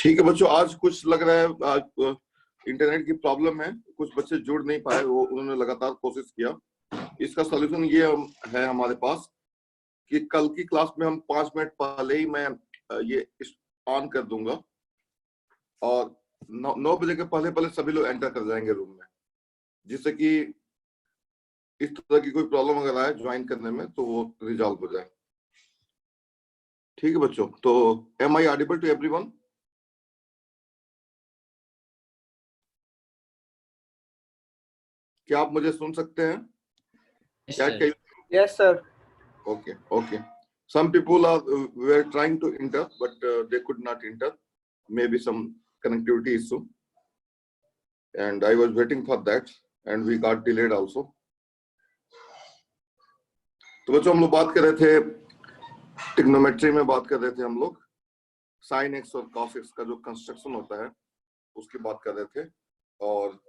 ठीक है बच्चों, आज कुछ लग रहा है आज इंटरनेट की प्रॉब्लम है, कुछ बच्चे जुड़ नहीं पाए, वो उन्होंने लगातार कोशिश किया। इसका सॉल्यूशन ये है हमारे पास कि कल की क्लास में हम 5 मिनट पहले ही मैं ये ऑन कर दूंगा और 9 बजे के पहले पहले सभी लोग एंटर कर जाएंगे रूम में, जिससे कि इस तरह की कोई प्रॉब्लम अगर आए ज्वाइन करने में तो वो रिजॉल्व हो जाए। ठीक है बच्चों, तो am I audible to everyone? क्या आप मुझे सुन सकते हैं? Yes, sir. Okay, okay. Some people were trying to enter, but they could not enter. Maybe some connectivity issue, and I was waiting for that, and we got delayed also. तो बच्चों हम लोग बात कर रहे थे ट्रिग्नोमेट्री में, बात कर रहे थे हम लोग साइन एक्स और कॉस एक्स का जो कंस्ट्रक्शन होता है उसकी बात कर रहे थे। और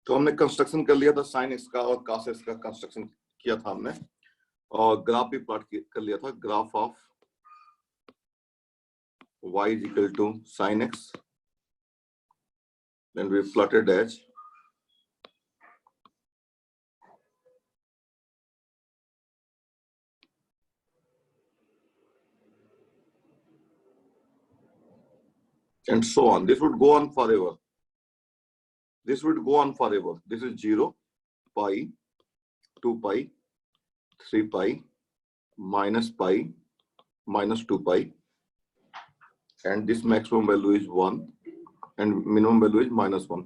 तो हमने कंस्ट्रक्शन कर लिया था साइन एक्स का और कॉस एक्स का कंस्ट्रक्शन किया था हमने, और ग्राफ भी प्लॉट कर लिया था। Graph of y is equal to sin x, then we plotted as and so on. This would go on forever. This would go on forever. This is 0, pi, 2 pi, 3 pi, minus pi, minus 2 pi, and this maximum value is 1 and minimum value is minus 1.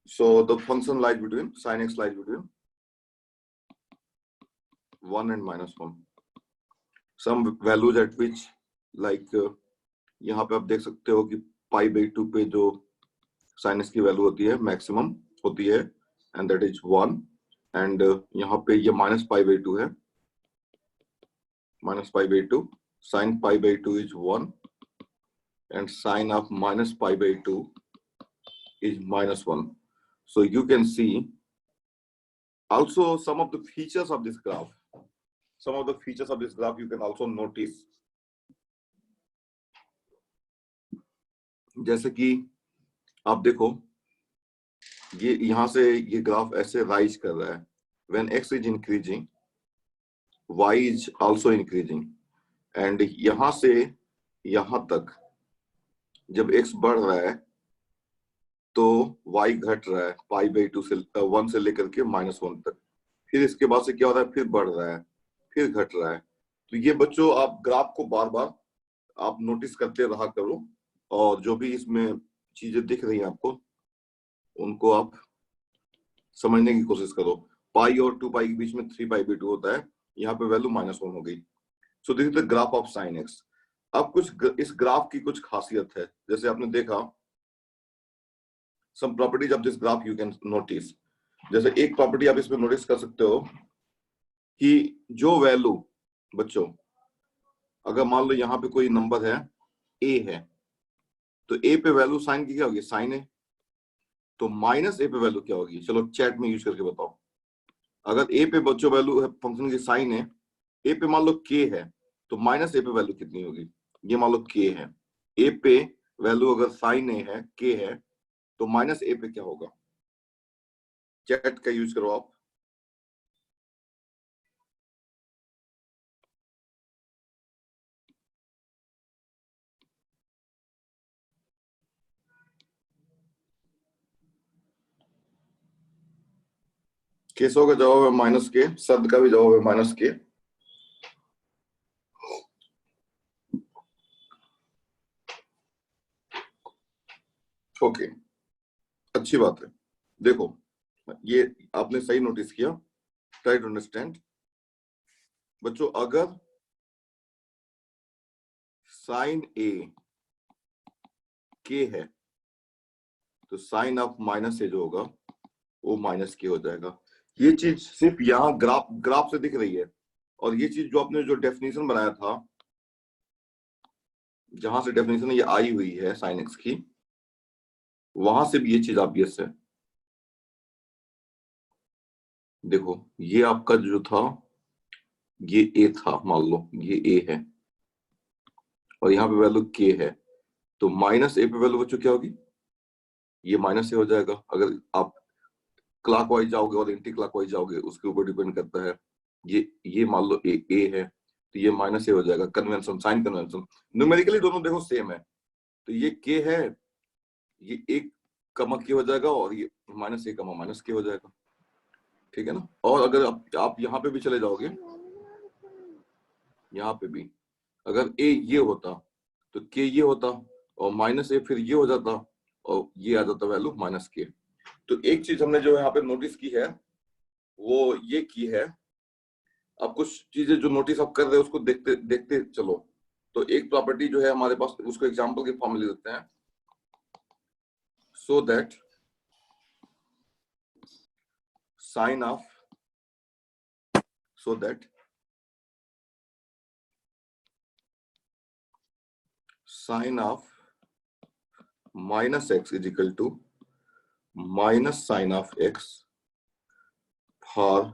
So the function lies between, sin x lies between 1 and minus 1. Some values at which, like यहाँ पे आप देख सकते हो कि पाई by 2 पे जो sin x की वैल्यू होती है मैक्सिमम होती है, and that is 1, and यहाँ पे ये minus pi by 2 है, minus pi by 2, sin pi by 2 is 1 and sin of minus pi by 2 is minus 1. So you can see also some of the features of this graph. Some of the features of this graph you can also notice. जैसे कि आप देखो, ये यहां से ये graph ऐसे rise कर रहा है। When x is increasing, y is also increasing, and यहां से यहां तक जब x बढ़ रहा है तो y घट रहा है पाई बाई 2 से 1 से लेकर के -1 तक। फिर इसके बाद से क्या हो रहा है, फिर बढ़ रहा है, फिर घट रहा है। तो ये बच्चों आप ग्राफ को बार बार आप नोटिस करते रहा करो, और जो भी इसमें चीजें दिख रही हैं आपको उनको आप समझने की कोशिश करो। पाई और 2 पाई के बीच में 3 पाई बाई 2 होता है, यहाँ पे वैल्यू -1 हो गई। सो this is the graph of sine x. अब कुछ इस ग्राफ की कुछ खासियत है, जैसे आपने देखा some properties of this graph you can notice. जैसे एक प्रॉपर्टी आप इसमें नोटिस कर सकते हो कि जो वैल्यू बच्चों, अगर मान लो यहाँ पे कोई नंबर है a है, तो a पे वैल्यू साइन की क्या होगी, साइन है, तो माइनस a पे वैल्यू क्या होगी, चलो चैट में यूज करके बताओ। अगर a पे बच्चों वैल्यू है फंक्शन की साइन है, a पे मान लो k है, तो माइनस a पे वैल्यू कितनी होगी, ये मान लो k है, a पे वैल्यू अगर साइन a है, k है, तो माइनस a पे क्या होगा, चैट का यूज करो आप। केसो का जवाब है माइनस के, शब्द का भी जवाब है माइनस के। ओके, अच्छी बात है। देखो ये आपने सही नोटिस किया, ट्राई टू अंडरस्टैंड बच्चों। अगर साइन ए के है तो साइन ऑफ माइनस ए जो होगा वो माइनस के हो जाएगा। ये चीज सिर्फ यहाँ ग्राफ से दिख रही है, और ये चीज जो आपने जो डेफिनेशन बनाया था, जहां से डेफिनेशन ये आई हुई है साइन एक्स की, वहां से भी ये चीज आप से देखो, ये आपका जो था ये ए था, मान लो ये ए है और यहाँ पे वैल्यू के है, तो माइनस ए पे वैल्यू बच्चों क्या होगी, ये माइनस ए हो जाएगा। अगर आप क्लॉकवाइज जाओगे और एंटी क्लॉकवाइज जाओगे उसके ऊपर डिपेंड करता है। ये मान लो ए है तो ये माइनस ए हो जाएगा, कन्वेंशन, साइन कन्वेंशन। न्यूमेरिकली दोनों देखो सेम है, तो ये के है, ये एक कमा के हो जाएगा और ये माइनस ए कमा माइनस के हो जाएगा, ठीक है ना। और अगर आप यहाँ पे भी चले जाओगे, यहाँ पे भी अगर ए ये होता तो के ये होता और माइनस ए फिर ये हो जाता और ये आ जाता वैल्यू माइनस के। तो एक चीज हमने जो यहाँ पे नोटिस की है वो ये की है, अब कुछ चीजें जो नोटिस आप कर रहे हो उसको देखते देखते चलो। तो एक प्रॉपर्टी जो है हमारे पास, उसको एग्जांपल के फॉर्म में ले लेते हैं। So that sine of sine of minus x is equal to minus sine of x for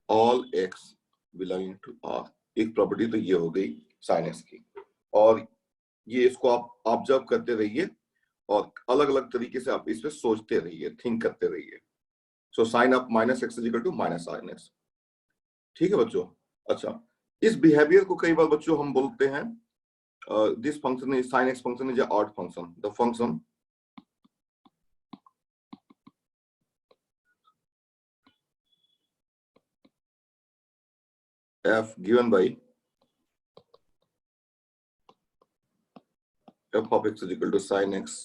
all x belonging to R. एक प्रॉपर्टी तो ये हो गई साइन एक्स की, और ये इसको आप ऑब्जर्व करते रहिए और अलग अलग तरीके से आप इस पे सोचते रहिए, थिंक करते रहिए। So sine of minus x is equal to minus sine x, ठीक है बच्चों। अच्छा, इस बिहेवियर को कई बार बच्चों हम बोलते हैं this function is sine x function is odd function. The function f given by f of x is equal to sin x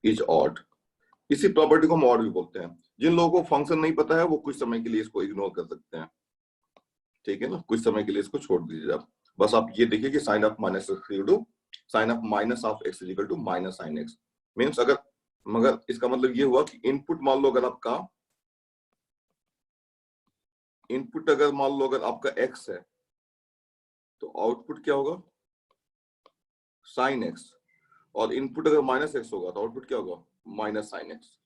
is odd। इसी प्रॉपर्टी को हम ऑड भी बोलते हैं। जिन लोगों को फंक्शन नहीं पता है वो कुछ समय के लिए इसको इग्नोर कर सकते हैं, ठीक है ना, कुछ समय के लिए इसको छोड़ दीजिए आप। बस आप ये देखिए कि sine of minus x sine of minus of x equal to minus sine x means, अगर मगर इसका मतलब ये हुआ कि इनपुट मान लो अगर आपका इनपुट अगर मान लो अगर आपका एक्स है तो आउटपुट क्या होगा, साइन एक्स। और इनपुट अगर माइनस एक्स होगा तो आउटपुट क्या होगा, माइनस साइन एक्स।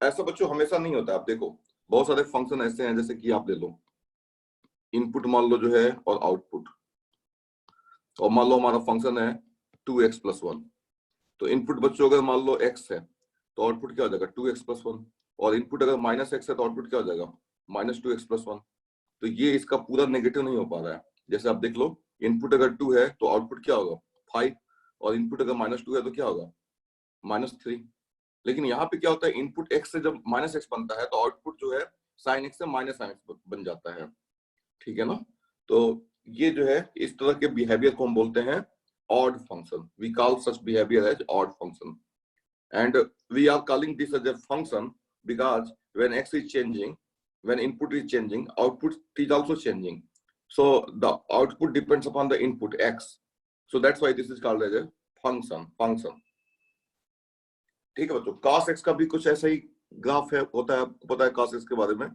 ऐसा बच्चों हमेशा नहीं होता। आप देखो बहुत सारे फंक्शन ऐसे हैं, जैसे कि आप ले लो इनपुट मान लो जो है और आउटपुट, और मान लो हमारा फंक्शन है 2x+1। तो इनपुट बच्चों अगर मान लो x है तो आउटपुट क्या हो जाएगा 2x+1, और इनपुट अगर माइनस एक्स है तो आउटपुट क्या हो जाएगा -2x+1। तो ये इसका पूरा नेगेटिव नहीं हो पा रहा है। जैसे आप देख लो इनपुट अगर 2 है तो आउटपुट क्या होगा 5, और इनपुट अगर -2 है तो क्या होगा -3। लेकिन यहाँ पे क्या होता है, इनपुट x से जब -x बनता है तो आउटपुट जो है साइन x से माइनस साइन एक्स बन जाता है, ठीक है ना। तो ये जो है इस तरह के बिहेवियर को हम बोलते हैं odd function। we call such behavior as odd function, and we are calling this as a function because when x is changing, when input is changing, output is also changing, so the output depends upon the input x, so that's why this is called as a function। ठीक है बच्चों, cos x का भी कुछ ऐसा ही graph है, होता है, आपको पता है cos x के बारे में।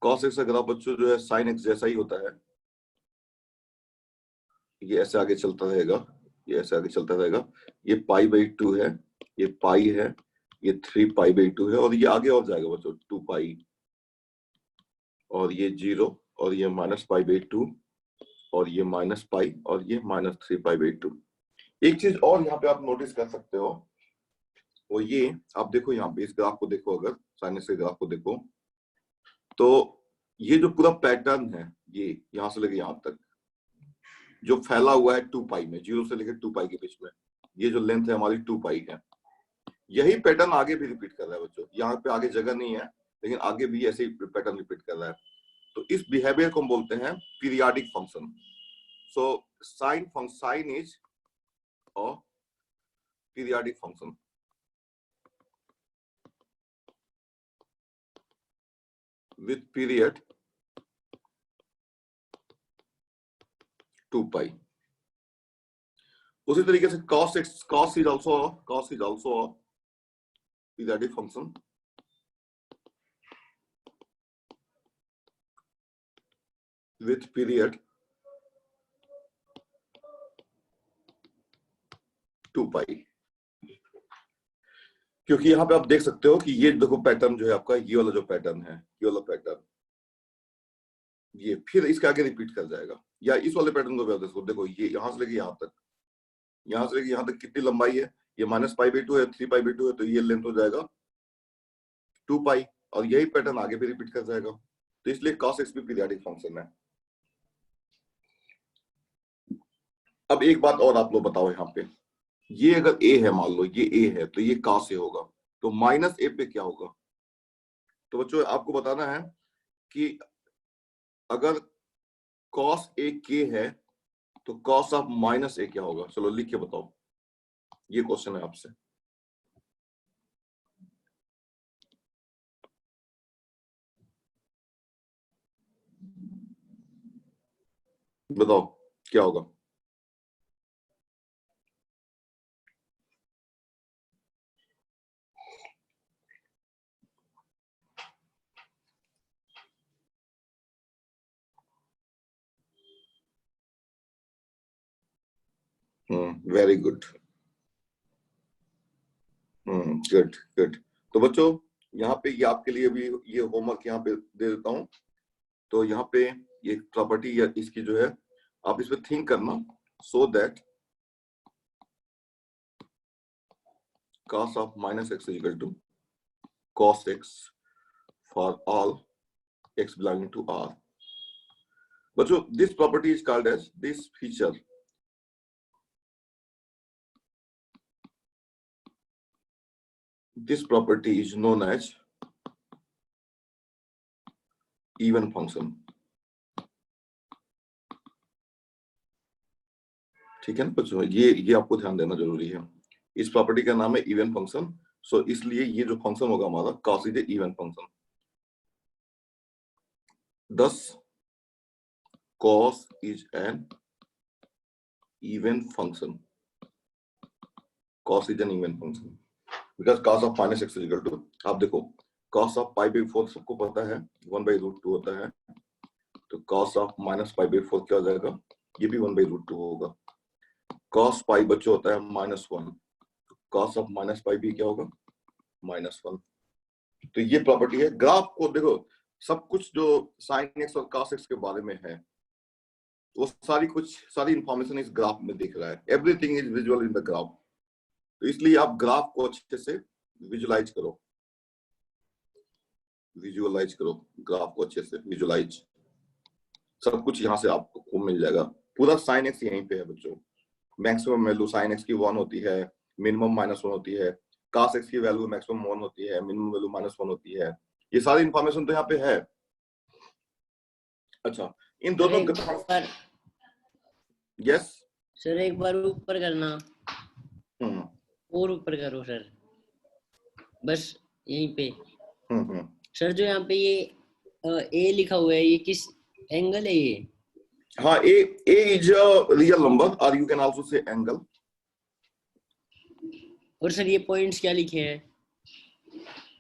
cos x का ग्राफ बच्चों जो है sin x जैसा ही होता है। ये ऐसे आगे चलता रहेगा, ये ऐसे आगे चलता रहेगा। ये π/2 है, ये पाई है, ये 3π/2 है, और ये आगे और जाएगा बच्चों 2π, और ये 0, और ये -π/2, और ये -π, और ये -3π/2। एक चीज और यहाँ पे आप नोटिस कर सकते हो, वो ये आप देखो यहाँ पे इस ग्राफ को देखो, अगर साइनस के ग्राफ को देखो तो ये जो पूरा पैटर्न है ये यहाँ से लेके यहाँ तक जो फैला हुआ है 2π में, 0 से लेकर 2π के बीच में, ये जो लेंथ है हमारी 2π है, यही पैटर्न आगे भी रिपीट कर रहा है बच्चों। यहाँ पे आगे जगह नहीं है लेकिन आगे भी ऐसे ही पैटर्न रिपीट कर रहा है। तो इस बिहेवियर को हम बोलते हैं periodic function. So sine is a periodic function with period 2π। उसी तरीके से cos is also periodic function with period 2 pi. क्योंकि यहाँ पे आप देख सकते हो कि ये देखो पैटर्न जो है आपका, ये वाला जो पैटर्न है, ये वाला पैटर्न, ये फिर इसके आगे रिपीट कर जाएगा। या इस वाले पैटर्न को भी आप देखो, ये यहाँ से लेके यहाँ तक, यहाँ से लेके यहाँ तक कितनी लंबाई है, ये -π/2 है, 3π/2 है, तो ये लेंथ हो जाएगा 2 पाई, और यही पैटर्न आगे भी रिपीट कर जाएगा। तो इसलिए cos x भी पीरियोडिक फंक्शन है। अब एक बात और आप लोग बताओ, यहाँ पे ये अगर a है, मान लो ये a है, तो ये cos a होगा, तो -a पे क्या होगा? तो बच्चों आपको बताना है कि अगर cos a k है तो cos ऑफ -a क्या होगा? चलो लिख के बताओ, ये क्वेश्चन है आपसे। बताओ क्या होगा? Very good, good good. तो बच्चों यहाँ पे ये आपके लिए भी ये होमवर्क यहाँ पे दे देता हूँ। तो यहाँ पे ये प्रॉपर्टी या इसकी जो है आप इस पे थिंक करना, so that cos of -x is equal to cos x for all x belonging to R. बच्चों this property is called as, this feature this property is known as even function। ठीक है ना बच्चों, ये आपको ध्यान देना जरूरी है। इस प्रॉपर्टी का नाम है इवन फंक्शन। सो इसलिए ये जो फंक्शन होगा हमारा cos is even function. Thus cos is an even function। cos is an even function because cos of -x is equal to, आप देखो cos of π/4 सबको पता है 1/√2 होता है, तो cos of -π/4 क्या हो जाएगा? ये भी 1/√2 होगा। cos π बच्चों होता है -1, cos of -π भी क्या होगा? -1। तो ये प्रॉपर्टी है। ग्राफ को देखो, सब कुछ जो sin x और cos x के बारे में है वो सारी इंफॉर्मेशन इस ग्राफ में दिख रहा है। Everything is visual in the graph. तो इसलिए आप ग्राफ को अच्छे से विजुअलाइज करो, ग्राफ को अच्छे से विजुअलाइज। सब कुछ यहाँ से आपको मिल जाएगा। पूरा sin x यहीं पे है बच्चों। मैक्सिमम वैल्यू sin x की 1 होती है, मिनिमम -1 होती है, cos x की वैल्यू मैक्सिमम 1 होती है, मिनिमम वैल्यू -1 होती है। ये सारी इंफॉर्मेशन तो यहाँ पे है। अच्छा, इन दोनों यस सर एक बार ऊपर करना, और ऊपर करो सर, बस यहीं पे। सर जो यहाँ पे ये ए लिखा हुआ है, ये किस एंगल है ये? हाँ, a is a real number or you can also say angle। और सर ये पॉइंट्स क्या लिखे हैं?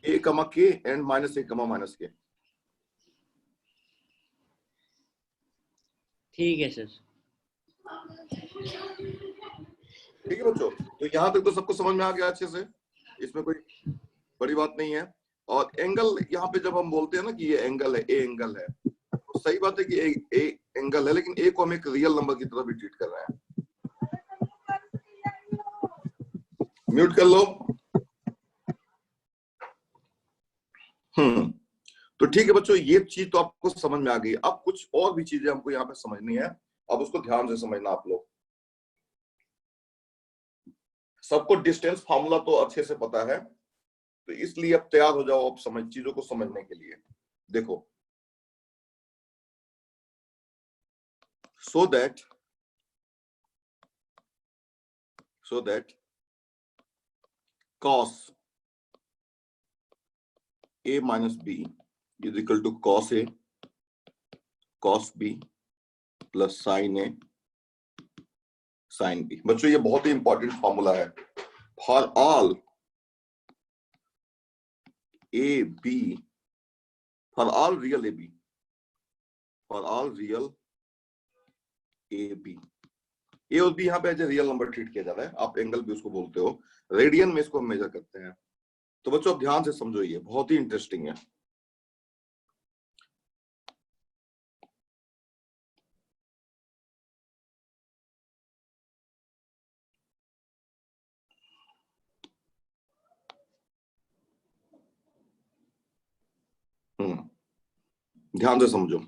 a, k and -a, -k। ठीक है सर। ठीक है बच्चों, तो यहाँ तक तो सबको समझ में आ गया अच्छे से, इसमें कोई बड़ी बात नहीं है। और एंगल यहाँ पे जब हम बोलते हैं ना कि ये एंगल है, ए एंगल है, तो सही बात है कि ए एंगल है, लेकिन ए को हम एक रियल नंबर की तरह भी ट्रीट कर रहे हैं। म्यूट कर लो। तो ठीक है बच्चों, ये चीज तो आपको समझ में आ गई। अब कुछ और भी चीजें हमको यहाँ पे समझनी है, अब उसको ध्यान से समझना आप लोग। सबको डिस्टेंस फार्मूला तो अच्छे से पता है, तो इसलिए अब तैयार हो जाओ अब चीजों को समझने के लिए। देखो, so that cos a minus b is equal to cos a cos b plus sin a sin b। बच्चों ये बहुत ही इंपॉर्टेंट फॉर्मूला है। For all a b for all real a b, for all real a b, a और b यहाँ पे as a real number treat किया जा रहा है, आप एंगल भी उसको बोलते हो, रेडियन में इसको हम मेजर करते हैं। तो बच्चों आप ध्यान से समझो, ये बहुत ही इंटरेस्टिंग है। ध्यान से समझो,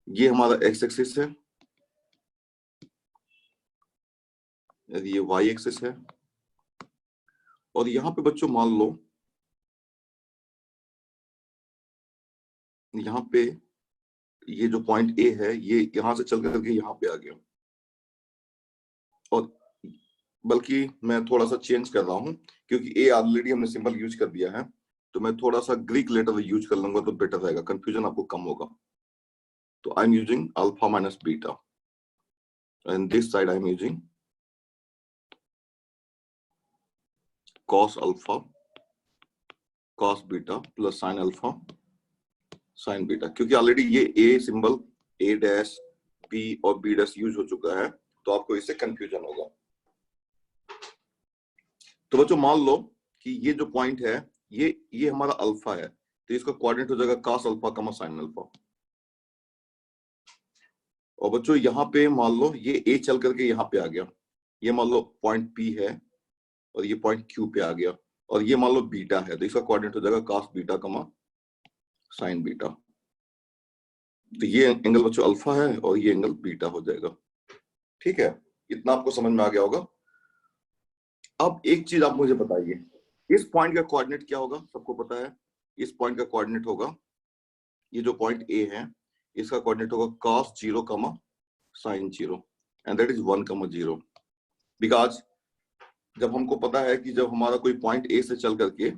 ये हमारा एक्स एक्सिस है, ये वाई एक्सिस है, और यहां पे बच्चों मान लो यहाँ पे ये जो पॉइंट ए है ये यहां से चल करके यहाँ पे आ गया, और बल्कि मैं थोड़ा सा चेंज कर रहा हूं क्योंकि ए ऑलरेडी हमने सिंबल यूज कर दिया है, तो मैं थोड़ा सा ग्रीक लेटर यूज कर लूंगा तो बेटर रहेगा, कंफ्यूजन आपको कम होगा। तो I am using alpha minus beta, and this side I am using cos alpha cos beta plus sin alpha sin beta, क्योंकि ऑलरेडी ये A symbol A dash B और बी डैश यूज हो चुका है, तो आपको इससे कंफ्यूजन होगा। तो बच्चों मान लो कि ये जो पॉइंट है ये हमारा अल्फा है, तो इसका कोऑर्डिनेट हो जाएगा cos alpha comma sin alpha. और बच्चों यहाँ पे मान लो ये ए चल करके यहाँ पे आ गया, ये मान लो पॉइंट पी है और ये पॉइंट क्यू पे आ गया, और ये मान लो बीटा है, तो इसका कोऑर्डिनेट हो जाएगा cos beta comma sin beta. तो ये एंगल बच्चों अल्फा है और ये एंगल बीटा हो जाएगा। ठीक है, इतना आपको समझ में आ गया होगा। अब एक चीज आप मुझे बताइए, इस पॉइंट का कोऑर्डिनेट क्या होगा? सबको पता है इस पॉइंट का कोऑर्डिनेट होगा, ये जो पॉइंट ए है इसका कोऑर्डिनेट होगा cos 0 कमा sin 0, एंड दैट इज 1 कमा 0। बिकॉज जब हमको पता है कि जब हमारा कोई पॉइंट ए से चल करके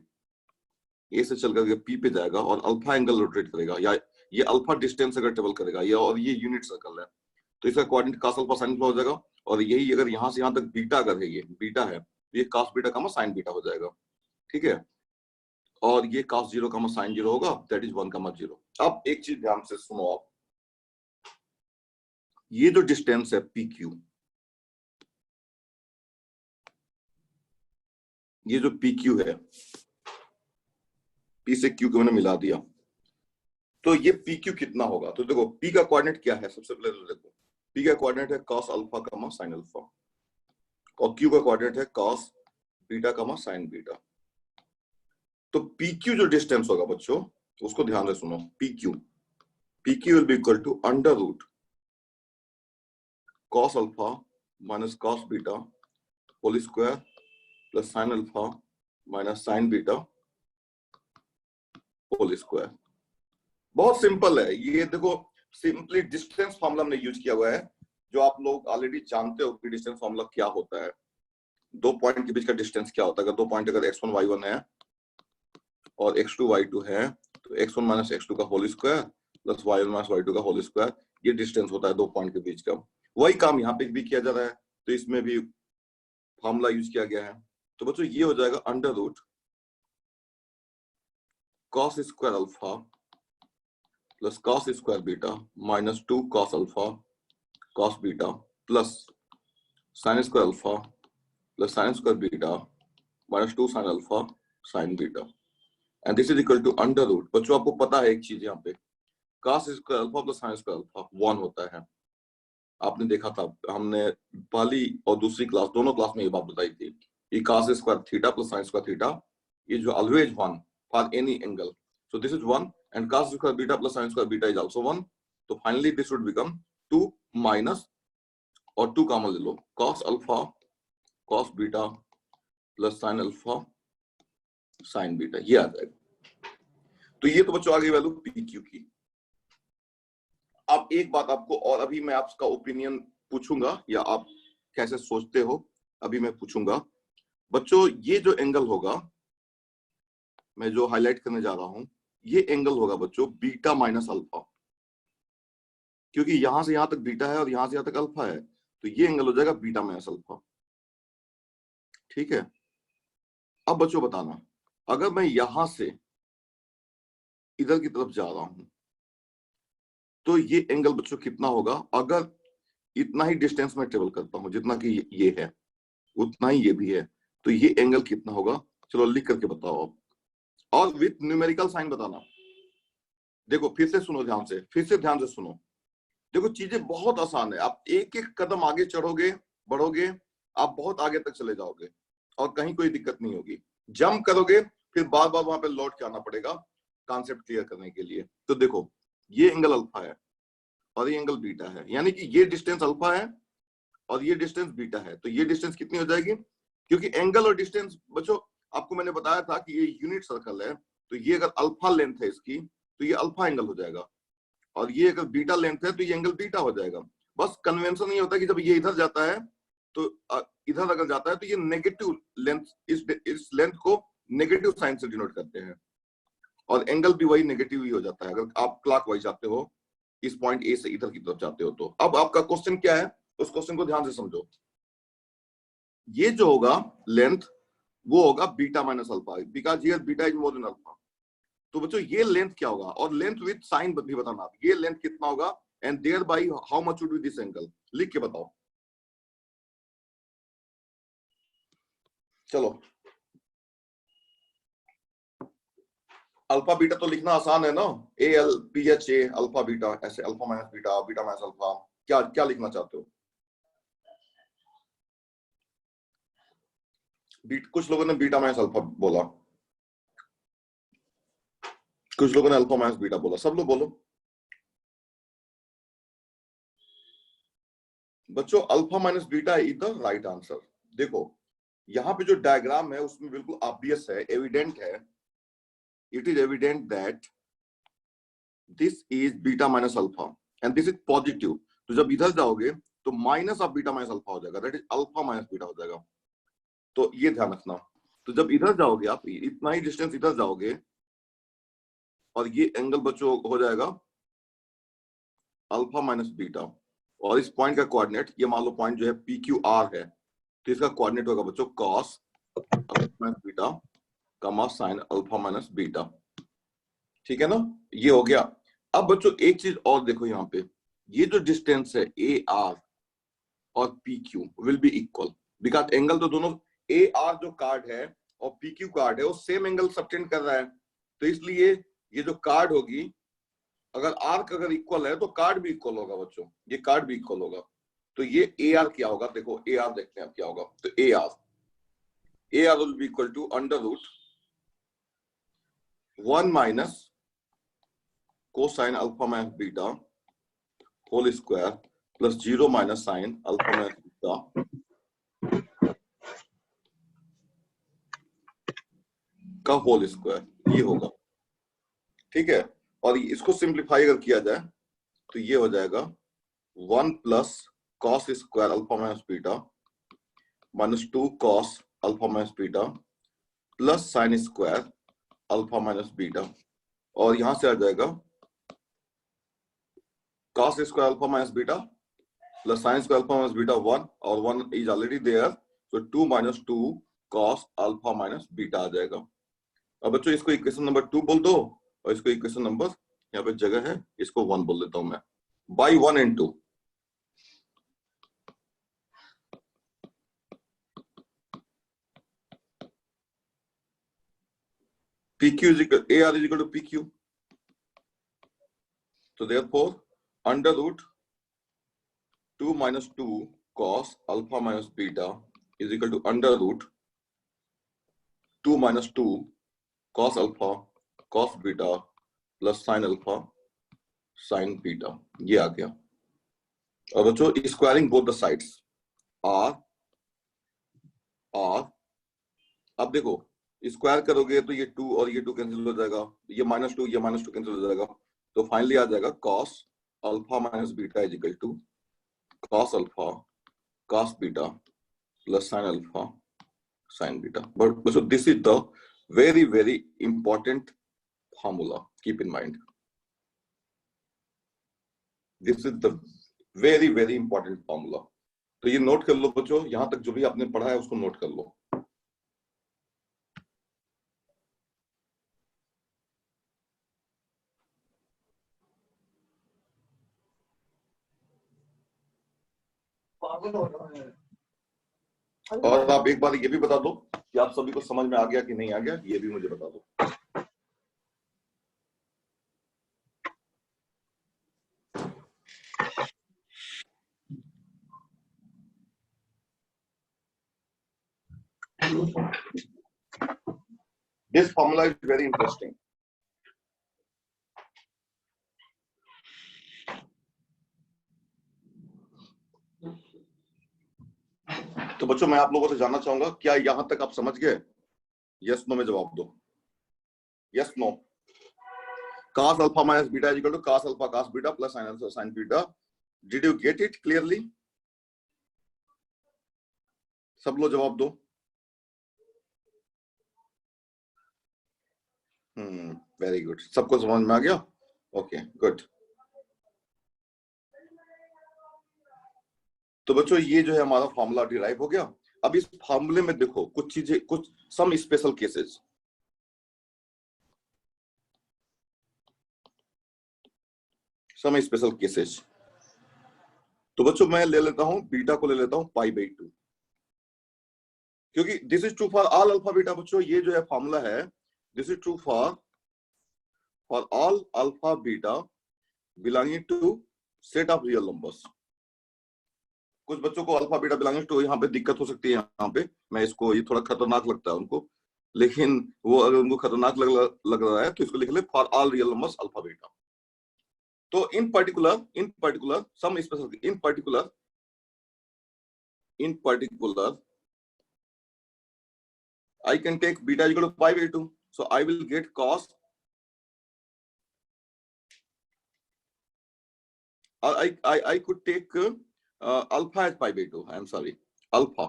पी पे जाएगा और अल्फा एंगल रोटेट करेगा, या ये अल्फा डिस्टेंस अगर ट्रेवल करेगा, या और ये यूनिट सर्कल है, तो इसका coordinate cos alpha sin alpha हो जाएगा। और यही अगर यहाँ से यहाँ तक बीटा अगर है, ये बीटा है, तो ये cos beta comma sin beta हो जाएगा। ठीक है, और ये cos 0 कमा sin 0 होगा, दैट इज 1 कमा 0। अब एक चीज ध्यान से सुनो आप, ये जो डिस्टेंस है पी क्यू, ये जो पी क्यू है, पी से क्यू को मैंने मिला दिया, तो ये पी क्यू कितना होगा? तो देखो पी का कोऑर्डिनेट क्या है, सबसे पहले तो देखो पी का कोऑर्डिनेट है cos alpha comma sin alpha, और क्यू का कोऑर्डिनेट है cos beta comma sin beta. तो पी क्यू जो डिस्टेंस होगा बच्चों, उसको ध्यान से सुनो, P Q will be equal to under root cos alpha minus cos beta whole square plus sin alpha minus sin beta whole square. बहुत simple है ये, देखो सिंपली डिस्टेंस फार्मूला हमने यूज किया हुआ है, जो आप लोग ऑलरेडी जानते हो कि डिस्टेंस फार्मूला क्या होता है, दो पॉइंट के बीच का डिस्टेंस क्या होता है। अगर दो पॉइंट अगर x1 y1 है और x2 y2 है, तो x1 माइनस x2 का whole square plus y1 minus y2 का होल स्क्वायर, ये डिस्टेंस होता है दो पॉइंट के बीच का। वही काम यहाँ पे भी किया जा रहा है, तो इसमें भी फार्मूला यूज किया गया है। तो बच्चों ये हो जाएगा under root cos square alpha plus cos square beta minus 2 cos alpha cos beta plus sin square alpha plus sin square beta minus 2 sin alpha sin beta, and this is equal to under root. बच्चों आपको पता है एक चीज, यहाँ पे cos square alpha plus sin square alpha 1 होता है, आपने देखा था, हमने पहली और दूसरी क्लास दोनों क्लास में ये बात बताई थी कि cos square theta plus sin square theta is always 1 for any angle, so this is 1 and cos square beta plus sin square beta is also 1, so finally this would become 2 minus और 2 common ले लो, cos alpha cos beta plus sin alpha sin beta, ये आ जाएगा। तो ये तो बच्चों आ गई value P Q की। अब एक बात आपको, और अभी मैं आपका ओपिनियन पूछूंगा या आप कैसे सोचते हो, अभी मैं पूछूंगा। बच्चों ये जो एंगल होगा, मैं जो हाईलाइट करने जा रहा हूं, ये एंगल होगा बच्चों बीटा माइनस अल्फा, क्योंकि यहां से यहां तक बीटा है और यहां से यहां तक अल्फा है, तो ये एंगल हो जाएगा बीटा माइनस अल्फा। ठीक है, अब बच्चों बताना अगर मैं यहां से इधर की तरफ जा रहा हूं तो ये एंगल बच्चों कितना होगा? अगर इतना ही डिस्टेंस में ट्रेवल करता हूं जितना कि ये है, उतना ही ये भी है, तो ये एंगल कितना होगा? चलो लिख करके बताओ आप, और विथ न्यूमेरिकल साइन बताना। देखो फिर से सुनो ध्यान से, फिर से ध्यान से सुनो। देखो चीजें बहुत आसान है, आप एक एक कदम आगे चढ़ोगे, बढ़ोगे, आप बहुत आगे तक चले जाओगे और कहीं कोई दिक्कत नहीं होगी। जंप करोगे फिर बार बार वहां पे लौट के आना पड़ेगा कॉन्सेप्ट क्लियर करने के लिए। तो देखो ये एंगल अल्फा है और ये एंगल बीटा है, यानी कि ये डिस्टेंस अल्फा है और ये डिस्टेंस बीटा है। तो ये डिस्टेंस कितनी हो जाएगी? क्योंकि एंगल और डिस्टेंस बच्चों आपको मैंने बताया था कि ये यूनिट सर्कल है, तो ये अगर अल्फा लेंथ है इसकी तो ये अल्फा एंगल हो जाएगा, और ये अगर बीटा लेंथ है तो ये एंगल बीटा हो जाएगा। बस कन्वेंशन ये होता है कि जब ये इधर जाता है तो इधर अगर जाता है तो ये नेगेटिव लेंथ, इस लेंथ को नेगेटिव साइन से डिनोट करते हैं, और एंगल भी वही नेगेटिव ही हो जाता है अगर आप क्लॉकवाइज जाते हो, इस पॉइंट ए से इधर की तरफ जाते हो। तो अब आपका क्वेश्चन क्या है, उस क्वेश्चन को ध्यान से समझो। ये जो होगा लेंथ वो होगा beta minus alpha, because here beta is more than alpha. तो बच्चों ये लेंथ क्या होगा, और लेंथ विद साइन भी बताना आप, ये लेंथ कितना होगा and thereby how much would be this angle, लिख के बताओ। चलो अल्फा बीटा तो लिखना आसान है ना, A L P H A alpha beta, ऐसे alpha minus beta, beta minus alpha, क्या क्या लिखना चाहते हो? कुछ लोगों ने बीटा माइनस अल्फा बोला, कुछ लोगों ने अल्फा माइनस बीटा बोला, सब लोग बोलो। बच्चों alpha minus beta is the right answer. देखो यहाँ पे जो डायग्राम है उसमें बिल्कुल ऑब्वियस है, एविडेंट है, it is evident that this is beta minus alpha and this is positive. तो जब इधर जाओगे तो minus of beta minus alpha हो जाएगा, that is alpha minus beta हो जाएगा। तो ये ध्यान रखना। तो जब इधर जाओगे आप, इतना ही डिस्टेंस इधर जाओगे और ये एंगल बच्चों हो जाएगा अल्फा माइनस बीटा, और इस पॉइंट का कोऑर्डिनेट, ये मान लो पॉइंट जो है पी क्यू आर है, तो इसका कोऑर्डिनेट होगा बच्चों कॉस अल्फा माइनस बीटा कमा साइन अल्फा माइनस बीटा। ठीक है ना, ये हो गया। अब बच्चों एक चीज और देखो, यहाँ पे ये जो डिस्टेंस है ए आर और P Q will be equal, because angle तो दोनों, ए आर जो कार्ड है और पी क्यू कार्ड है वो सेम एंगल सबटेंड कर रहा है, तो इसलिए ये जो कार्ड होगी, अगर आर्क अगर इक्वल है तो कार्ड भी इक्वल होगा बच्चों, ये कार्ड भी इक्वल होगा। तो ये ए आर क्या होगा, देखो ए आर देखते हैं अब क्या होगा। तो A R will be equal to under root 1 minus cosine alpha minus beta whole square plus 0 minus sine alpha minus beta का होल स्क्वायर, ये होगा। ठीक है, और इसको सिंप्लीफाई अगर किया जाए तो ये हो जाएगा 1 plus cos square alpha minus beta minus 2 cos alpha minus beta plus sine square alpha minus beta, और यहां से आ जाएगा cos square alpha minus beta plus sine square alpha minus beta 1, और 1 इज ऑलरेडी देयर, तो 2 minus 2 cos alpha minus beta आ जाएगा। अब बच्चों इसको इक्वेशन नंबर 2 बोल दो, और इसको इक्वेशन नंबर, यहाँ पे जगह है, इसको 1 बोल देता हूं मैं, by 1 and 2। PQ is equal, AR is equal to PQ. So therefore, under root 2 minus 2 cos alpha minus beta is equal to under root 2 minus 2 cos alpha cos beta plus sin alpha sin beta, ये आ गया। और बच्चों squaring both the sides r, अब देखो square करोगे तो ये 2 और ये 2 कैंसिल हो जाएगा, ये -2 ये -2 कैंसिल हो जाएगा, तो फाइनली आ जाएगा cos alpha minus beta is equal to cos alpha cos beta plus sin alpha sin beta. But so this is the very very important formula, keep in mind, this is the very very important formula. तो ये note कर लो बच्चों, यहां तक जो भी आपने पढ़ा है उसको नोट कर लो। और आप एक बार ये भी बता दो कि आप सभी को समझ में आ गया कि नहीं आ गया, ये भी मुझे बता दो। This formula is very interesting. तो बच्चों मैं आप लोगों से जानना चाहूंगा, क्या यहां तक आप समझ गए? यस नो में जवाब दो। Yes no. cos alpha minus beta is equal to cos alpha cos beta plus sin alpha sin beta. Did you get it clearly? सब लोग जवाब दो। वेरी गुड, सबको समझ में आ गया? Okay good. तो बच्चों ये जो है हमारा फॉर्मूला डिराइव हो गया। अब इस फॉर्मूले में देखो कुछ चीजें, कुछ some special cases. Some special cases. तो बच्चों मैं ले लेता हूं बीटा को, ले लेता हूं π/2, क्योंकि this is true for all alpha beta. बच्चों ये जो है फॉर्मूला है, this is true for all alpha beta belonging to set of real numbers. कुछ बच्चों को अल्फा बीटा बिलोंगिंग टू यहाँ पे दिक्कत हो सकती है। यहाँ पे मैं इसको, ये थोड़ा खतरनाक लगता है उनको, लेकिन वो अगर उनको खतरनाक लग रहा है तो इसको लिख ले for all real numbers alpha beta. तो in particular some special, in particular I can take beta equal to π/2, so I will get cos, I could take alpha as π/2, I am sorry, alpha।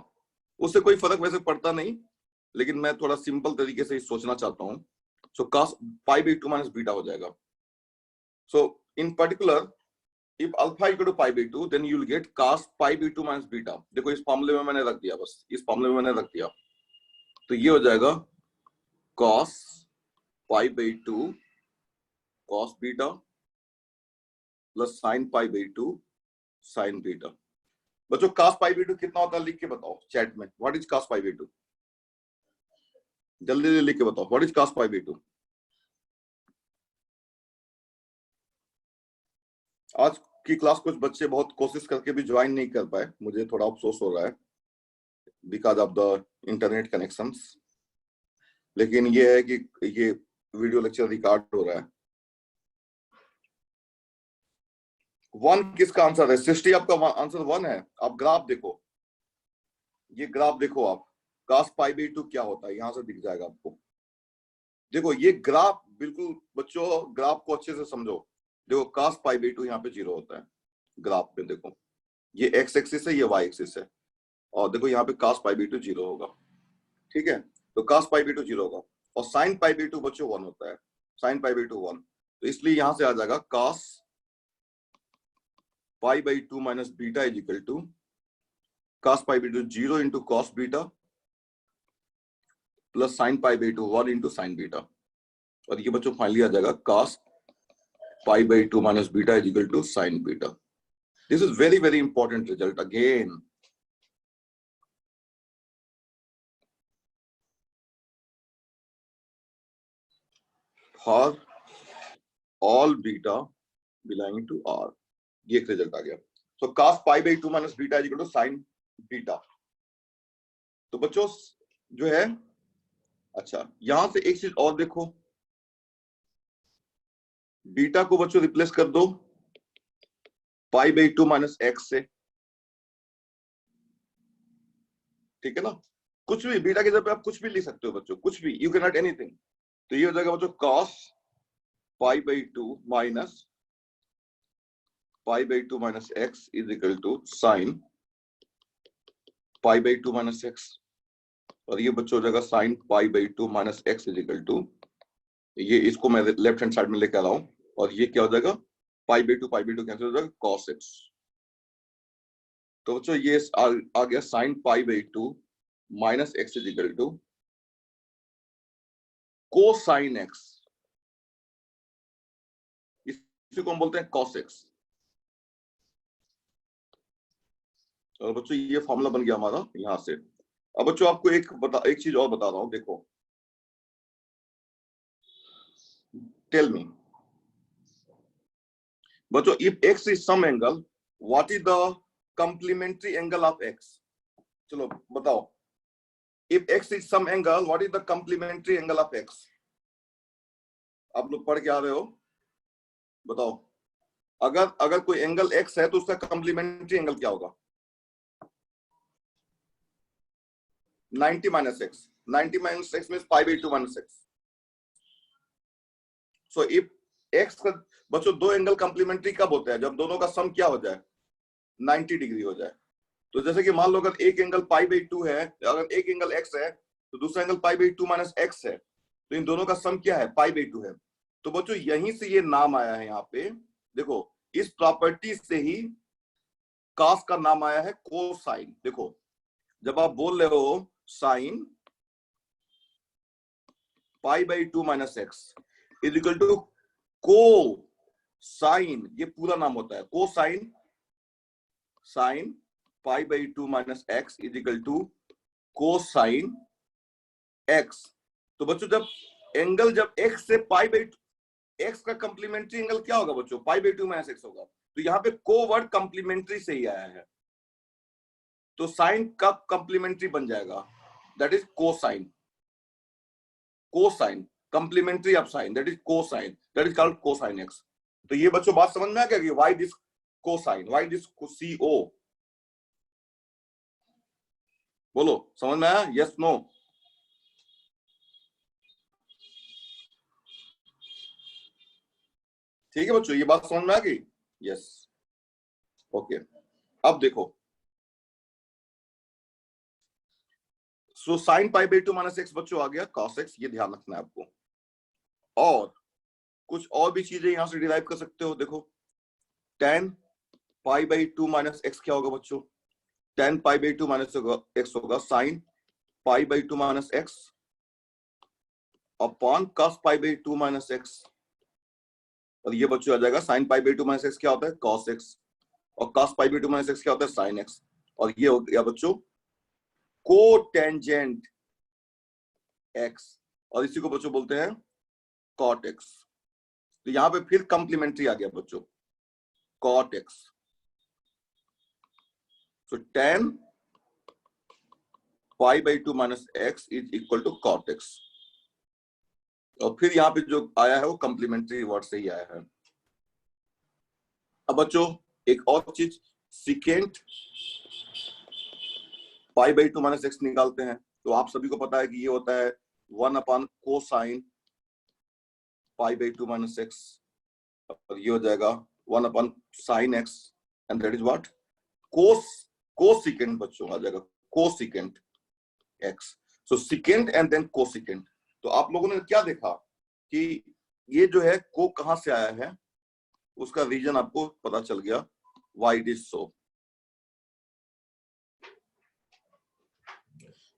उससे कोई फर्क वैसे पड़ता नहीं, लेकिन मैं थोड़ा सिंपल तरीके से सोचना चाहता हूं। सो cos π/2 माइनस बीटा हो जाएगा। So in particular if alpha equal to π/2 then you will get cos π/2 minus beta। देखो इस फॉर्मूले में मैंने रख दिया, बस इस फॉर्मूले में मैंने रख दिया, तो ये हो जाएगा cos π/2 cos beta plus sin π/2 sin beta. बच्चों cos π/2 कितना होता है लिख के बताओ चैट में, व्हाट इज cos π/2? जल्दी लिख के बताओ व्हाट इज cos π/2। आज की क्लास कुछ बच्चे बहुत कोशिश करके भी ज्वाइन नहीं कर पाए, मुझे थोड़ा अफसोस हो रहा है because of the internet connections. लेकिन ये है कि ये वीडियो लेक्चर रिकॉर्ड हो रहा है। 1 किसका आंसर है? सृष्टि आपका आंसर 1 है। आप ग्राफ देखो, ये ग्राफ देखो आप, cos π/2 क्या होता है यहां से दिख जाएगा आपको। देखो ये ग्राफ बिल्कुल बच्चों, ग्राफ को अच्छे से समझो। देखो cos π/2 यहाँ पे 0 होता है ग्राफ पे, देखो ये x एक्सिस है, ये y एक्सिस है, और देखो यहाँ पे cos π/2 0 होगा, ठीक है। तो cos π/2 0 होगा, और sin π/2 बच्चों 1 होता है, sin π/2 1। तो इसलिए यहां से आ जाएगा cos π/2 minus beta is equal to cos π/2 0 into cos beta plus sin π/2 1 into sin beta. और ये बच्चों फाइनली आ जाएगा cos π/2 minus beta is equal to sin beta. This is very, very important result again. For all beta belonging to R, ये एक result आ गया। So cos π/2 minus beta is equal to sin beta. तो बच्चों जो है, अच्छा यहां से एक चीज और देखो, बीटा को बच्चों रिप्लेस कर दो π/2 माइनस एक्स से, ठीक है ना। कुछ भी बीटा की जगह पे आप कुछ भी लिख सकते हो बच्चों, कुछ भी, यू कैन नॉट एनीथिंग। तो ये हो जाएगा बच्चों cos π/2 minus π/2 minus x is equal to sin π/2 minus x. और ये बच्चों हो जाएगा sin π/2 minus x is equal to, ये इसको मैं लेफ्ट हैंड साइड में लेकर आ रहा हूं, और ये क्या हो जाएगा π/2 कैंसिल हो जाएगा cos x। तो बच्चों ये आ गया sin π/2 minus x is equal to cosine x, इसी को हम बोलते हैं cos x। और बच्चों ये फॉर्मूला बन गया हमारा यहाँ से। अब बच्चों आपको एक चीज और बता रहा हूँ, देखो, टेल मी बच्चों, if x is some angle, what is the complementary angle of x? चलो बताओ, if x is some angle, what is the complementary angle of x? आप लोग पढ़ के आ रहे हो, बताओ। अगर कोई एंगल x है तो उसका कंप्लीमेंट्री एंगल क्या होगा? 90 minus x. 90 minus x means pi by 2 minus x. So if x का बच्चों दो एंगल कंप्लीमेंट्री कब होता है? जब दोनों का सम क्या हो जाए? 90 डिग्री हो जाए। तो जैसे कि मान लो अगर एक एंगल पाई बाई 2 है, अगर एक एंगल x है तो दूसरा angle pi by 2 minus x है, तो इन दोनों का सम क्या है? पाई बाई 2 है। तो बच्चों यहीं से ये नाम आया है। यहाँ पे देखो, इस प्रॉपर्टी से ही cos का नाम आया है कोसाइन। देखो, जब आप बोल रहे हो sine pi by 2 minus x is equal to cosine, ये पूरा नाम होता है cosine, sine pi by 2 minus x is equal to cosine x. तो बच्चों जब एंगल जब x से पाई बाई x का कंप्लीमेंट्री एंगल क्या होगा बच्चों? पाई बाई 2 माइनस एक्स होगा। तो यहाँ पे को वर्ड कंप्लीमेंट्री से ही आया है, तो साइन का कंप्लीमेंट्री बन जाएगा, that is cosine. Cosine complementary of sine, that is cosine, that is called cosine x. तो ये बच्चों बात समझ में आ गया कि why this cosine, why this CO? बोलो, समझ में आया? Yes no? ठीक है बच्चों, ये बात समझ में आ गई? Yes, okay. अब देखो, so sine pi by 2 minus x बच्चों आ गया कॉस एक्स, ये ध्यान रखना है आपको। और कुछ और भी चीजें यहां से डिराइव कर सकते हो। देखो, tan pi by 2 minus x क्या होगा बच्चों? tan pi by 2 minus x होगा sine pi by 2 minus x upon cos pi by 2 minus x. और ये बच्चों आ जाएगा sine pi by 2 minus x क्या होता है? cos एक्स, और cos pi by 2 minus x क्या होता है? Sine x. और ये हो गया बच्चों कोटेंजेंट एक्स, और इसी को बच्चों बोलते हैं cot एक्स। तो यहां पे फिर कंप्लीमेंट्री आ गया बच्चों, cot x. So tan pi by 2 minus x is equal to cot x. और फिर यहाँ पे जो आया है वो कंप्लीमेंट्री वर्ड से ही आया है। अब बच्चों एक और चीज, secant pi by 2 minus x निकालते हैं। तो आप सभी को पता है कि ये होता है 1 upon cosine pi by 2 minus x, और ये हो जाएगा 1 upon sine x, and that is what? Cosecant बच्चों आ जाएगा, cosecant x. So secant and then cosecant. तो आप लोगों ने क्या देखा कि ये जो है को कहां से आया है, उसका रीजन आपको पता चल गया, व्हाई इट इज सो।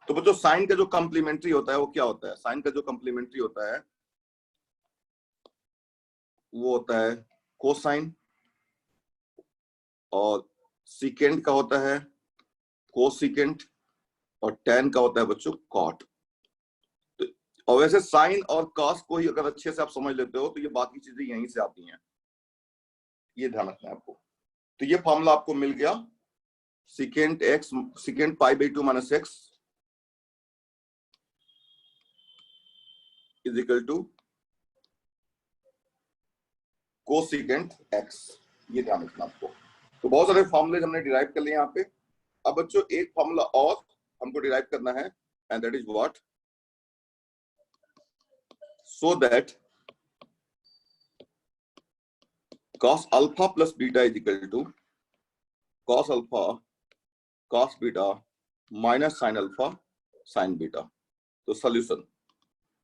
तो बच्चों साइन का जो कंप्लीमेंट्री होता है वो क्या होता है? साइन का जो कंप्लीमेंट्री होता है वो होता है कोसाइन, और सिकेंट का होता है कोसिकेंट, और tan का होता है बच्चों कॉट। तो और वैसे साइन और कॉस को ही अगर अच्छे से आप समझ लेते हो तो ये बाकी चीजें यहीं से आती हैं, ये ध्यान रखना है आपको। तो ये फॉर्मूला आपको मिल गया, secant x, secant pi by 2 minus x is equal to cosecant x, ये ध्यान रखना आपको। तो बहुत सारे फॉर्मूले हमने डिराइव कर लिए यहाँ पे। अब बच्चों एक फॉर्मूला और हमको डिराइव करना है, and that is what? So that cos alpha plus beta is equal to cos alpha cos beta minus sin alpha sin beta. So solution,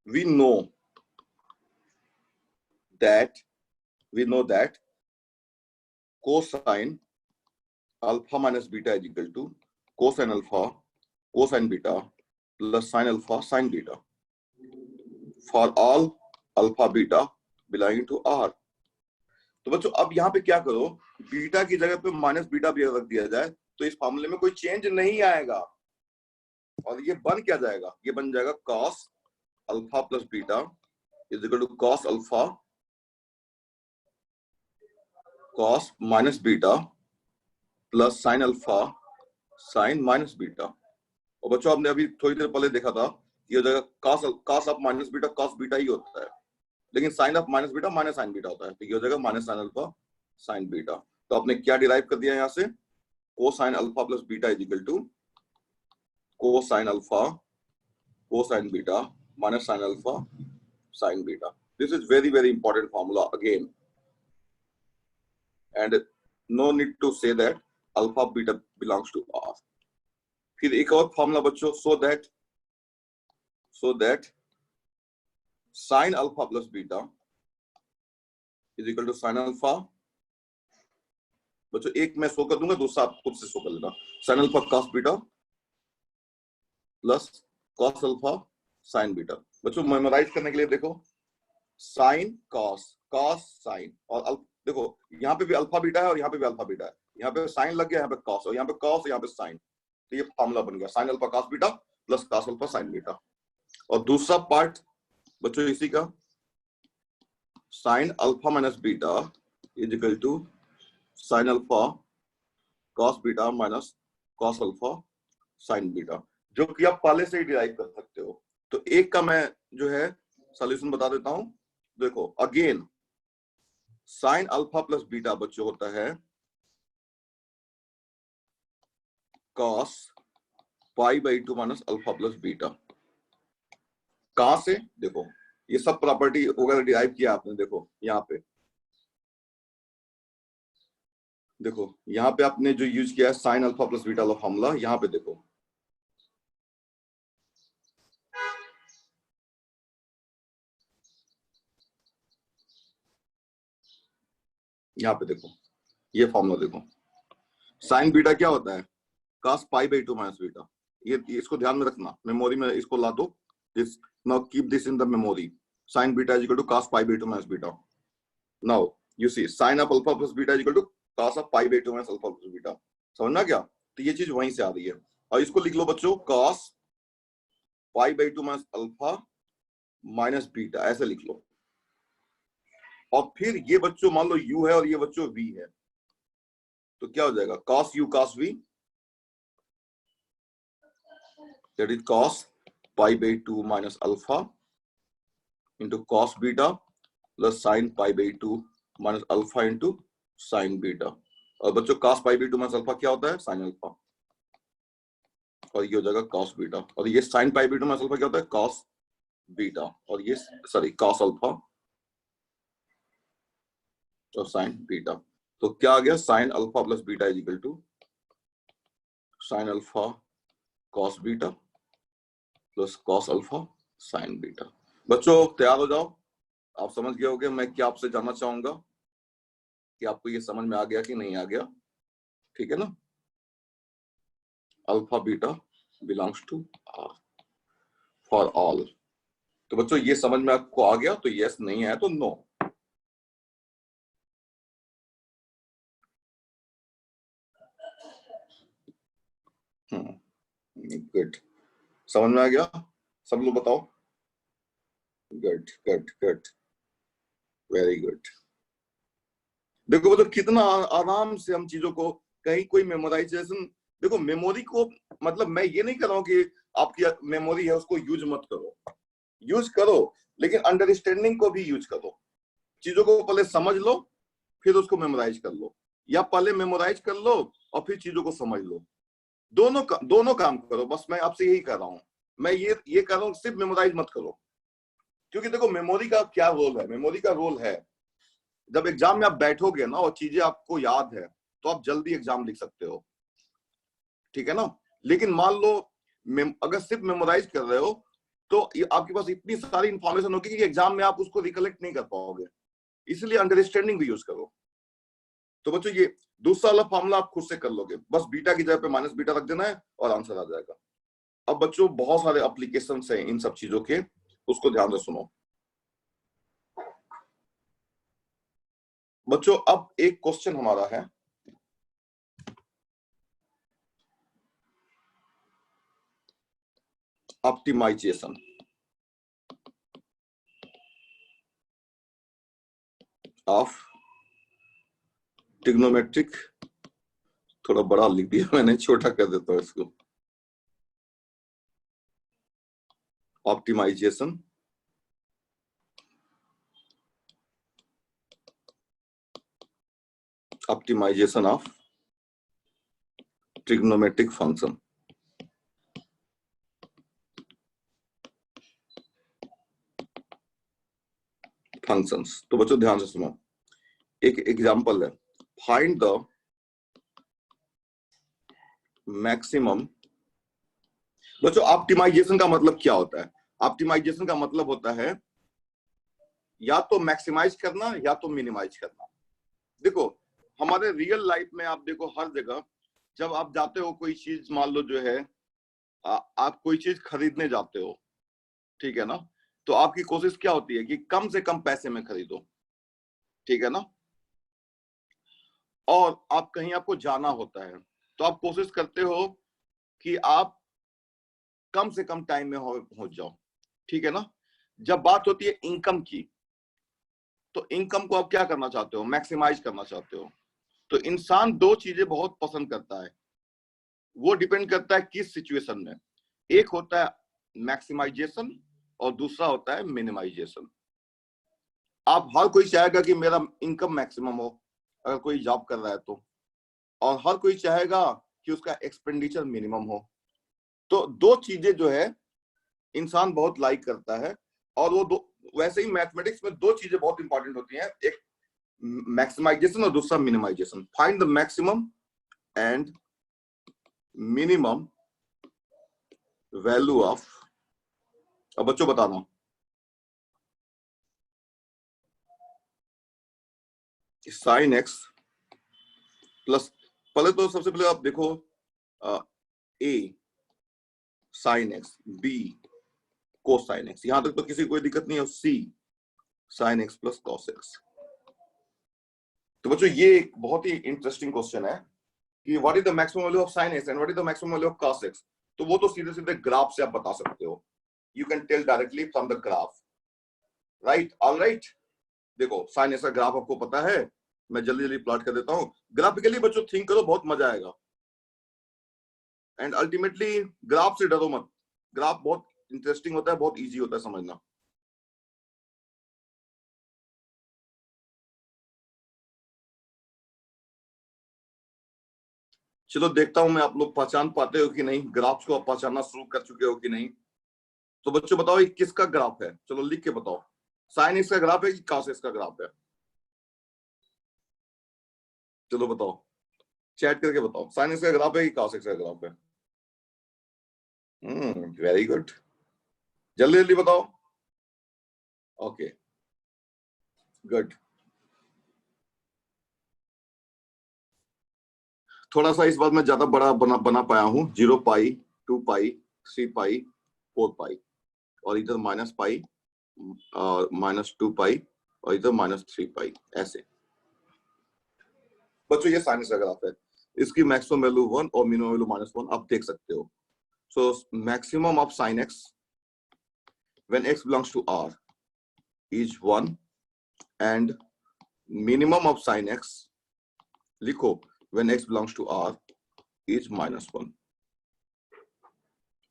we know that cosine alpha minus beta is equal to cosine alpha cosine beta plus sin alpha sin beta for all alpha beta belonging to R. तो बच्चों अब यहाँ पे क्या करो, beta की जगह पे माइनस बीटा भी रख दिया जाए तो इस फॉर्मूले में कोई चेंज नहीं आएगा और ये बन क्या जाएगा, ये बन जाएगा cos alpha plus beta is equal to cos alpha cos minus beta plus sin alpha sin minus beta. और बच्चों आपने अभी थोड़ी देर पहले देखा था ये हो जाएगा cos of minus beta cos beta ही होता है, लेकिन sin of minus beta minus sin beta होता है, तो ये हो जाएगा minus sin alpha sin beta. तो आपने क्या डिराइव कर दिया यहाँ से, cosine alpha plus beta is equal to cosine alpha cosine beta minus sin alpha sin beta. This is very very important formula again, and no need to say that alpha beta belongs to R। फिर एक और formula बच्चों, so that sin alpha plus beta is equal to sin alpha, बच्चों एक मैं show कर दूंगा, दूसरा आप खुद से शो कर लेना, sin alpha cos beta plus cos alpha sin beta. बच्चों मेमोराइज करने के लिए देखो sin cos sin, और देखो यहाँ पे भी अल्फा बीटा है और यहाँ पे भी अल्फा बीटा है, यहाँ पे sin लग गया, यहाँ पे cos, और यहाँ पे cos और यहाँ पे sin, तो ये फॉर्मूला बन गया sin alpha cos beta plus cos alpha sin beta. और दूसरा पार्ट बच्चों इसी का sin alpha minus beta is equal to sin alpha cos beta minus cos alpha sin beta, जो कि आप पहले से ही डिराइव कर सकते हो। तो एक का मैं जो है सॉल्यूशन बता देता हूं। देखो again sin alpha plus beta बच्चों होता है cos pi by 2 minus alpha plus beta. कहां से, देखो ये सब प्रॉपर्टी वगैरह डिराइव किया आपने, देखो यहाँ पे, देखो यहाँ पे आपने जो यूज किया है sin अल्फा प्लस बीटा वाला फॉर्मूला, यहाँ पे देखो यहाँ पे देखो ये फॉर्मूला देखो, sin बीटा क्या होता है cos pi by 2 minus beta. ये इसको ध्यान में रखना, मेमोरी में इसको ला दो, this now keep this in the memory, sin beta is equal to cos pi by 2 minus beta. Now you see sin of alpha plus beta is equal to cos of pi by 2 minus alpha plus beta. समझना क्या, तो ये चीज वहीं से आ रही है। और इसको लिख लो बच्चों cos pi by 2 minus alpha minus beta, ऐसे लिख लो। और फिर ये बच्चों मान लो u है और ये बच्चों v है, तो क्या हो जाएगा cos u cos v, that is cos pi by 2 minus alpha into cos beta plus sin pi by 2 minus alpha into sin beta। और बच्चों cos pi by 2 minus alpha क्या होता है, sin alpha, और ये हो जाएगा cos beta, और ये sin pi by 2 minus alpha क्या होता है, cos beta, और ये सॉरी cos alpha और sin beta। तो क्या आ गया, sin alpha plus beta is equal to sin alpha cos beta plus cos alpha sin beta. बच्चों तैयार हो जाओ, आप समझ गए होगे मैं क्या आपसे जानना चाहूंगा कि आपको ये समझ में आ गया कि नहीं आ गया, ठीक है ना। Alpha beta belongs to R for all. तो बच्चों ये समझ में आपको आ गया तो यस, नहीं है तो नो। गुड, समझ में आ गया, सब लोग बताओ। Good good good, very good. देखो बच्चों कितना आराम से हम चीजों को, कहीं कोई मेमोराइजेशन, देखो मेमोरी को मतलब मैं ये नहीं कर रहा हूं कि आपकी मेमोरी है उसको यूज मत करो, यूज करो, लेकिन अंडरस्टैंडिंग को भी यूज करो। चीजों को पहले समझ लो फिर उसको मेमोराइज कर लो, या पहले मेमोराइज कर लो और फिर चीजों को समझ लो, दोनों काम करो। बस मैं आपसे यही कर रहा हूं, मैं ये कर रहा हूं, सिर्फ मेमोराइज मत करो। क्योंकि देखो मेमोरी का क्या रोल है, मेमोरी का रोल है जब एग्जाम में आप बैठोगे ना और चीजें आपको याद है तो आप जल्दी एग्जाम लिख सकते हो, ठीक है ना। लेकिन मान लो अगर सिर्फ मेमोराइज कर रहे हो तो आपके पास इतनी सारी इंफॉर्मेशन होगी कि एग्जाम में आप उसको रिकलेक्ट नहीं कर पाओगे, इसलिए अंडरस्टैंडिंग भी यूज करो। तो बच्चों ये दूसरा वाला फॉर्मूला आप खुद से कर लोगे, बस बीटा की जगह पे माइनस बीटा रख देना है और आंसर आ जाएगा। अब बच्चों बहुत सारे एप्लीकेशन हैं इन सब चीजों के, उसको ध्यान से सुनो बच्चों। अब एक क्वेश्चन हमारा है, optimization of trigonometric, थोड़ा बड़ा लिख दिया मैंने, छोटा कर देता हूं इसको, optimization of trigonometric function. functions. तो बच्चों ध्यान से सुनो, एक एग्जांपल है, फाइंड द मैक्सिमम। बच्चों ऑप्टिमाइजेशन का मतलब क्या होता है? ऑप्टिमाइजेशन का मतलब होता है या तो मैक्सिमाइज करना या तो मिनिमाइज करना। देखो हमारे रियल लाइफ में आप देखो हर जगह जब आप जाते हो कोई चीज, मान लो जो है आप कोई चीज खरीदने जाते हो, ठीक है ना, तो आपकी कोशिश क्या होती है कि कम से कम पैसे में खरीदो, ठीक है ना। और आप कहीं आपको जाना होता है तो आप कोशिश करते हो कि आप कम से कम टाइम में पहुंच जाओ, ठीक है ना। जब बात होती है इनकम की, तो इनकम को आप क्या करना चाहते हो? मैक्सिमाइज करना चाहते हो। तो इंसान दो चीजें बहुत पसंद करता है, वो डिपेंड करता है किस सिचुएशन में। एक होता है मैक्सिमाइजेशन और दूसरा होता है मिनिमाइजेशन। आप हर कोई चाहेगा कि मेरा इनकम मैक्सिमम हो अगर कोई जॉब कर रहा है तो, और हर कोई चाहेगा कि उसका एक्सपेंडिचर मिनिमम हो। तो दो चीजें जो है इंसान बहुत लाइक करता है, और वो दो, वैसे ही मैथमेटिक्स में दो चीजें बहुत इंपॉर्टेंट होती हैं, एक मैक्सिमाइजेशन और दूसरा minimization. Find the maximum and minimum value of, अब बच्चों बताना, साइन एक्स प्लस, पहले तो सबसे पहले आप देखो a sine x, b cosine x, यहां तक तो किसी कोई दिक्कत नहीं है, c sine x plus cos x. तो बच्चों ये एक बहुत ही इंटरेस्टिंग क्वेश्चन है कि what is the maximum value of sine x and what is the maximum value of cos x. तो वो तो सीधे सीधे ग्राफ से आप बता सकते हो, you can tell directly from the graph, right? All right, देखो साइन एक्स का ग्राफ आपको पता है, मैं जल्दी जल्दी प्लॉट कर देता हूँ। ग्राफिकली बच्चों थिंक करो, बहुत मजा आएगा। एंड अल्टीमेटली ग्राफ से डरो मत, ग्राफ बहुत इंटरेस्टिंग होता है, बहुत इजी होता है समझना। चलो देखता हूं मैं आप लोग पहचान पाते हो कि नहीं, ग्राफ्स को आप पहचानना शुरू कर चुके हो कि नहीं। तो बच्चों बताओ ये किसका ग्राफ है? चलो लिख के बताओ, साइन एक्स का ग्राफ है कि कॉस एक्स का ग्राफ है? चलो बताओ, चैट करके बताओ, साइन एक्स का ग्राफ है कि कॉस एक्स का ग्राफ है? वेरी गुड, जल्दी जल्दी बताओ। Okay good. थोड़ा सा इस बार मैं ज्यादा बड़ा बना पाया हूं, 0 पाई, 2 पाई, 3 पाई, 4 पाई, और इधर माइनस पाई, -2 पाई, और इधर -3 पाई, ऐसे। बच्चों ये साइन एक्स का ग्राफ है, इसकी मैक्सिमम वैल्यू 1 और मिनिमम वैल्यू -1 आप देख सकते हो। So maximum of sine x when x belongs to r is 1 and minimum of sine x लिखो when x belongs to r is -1।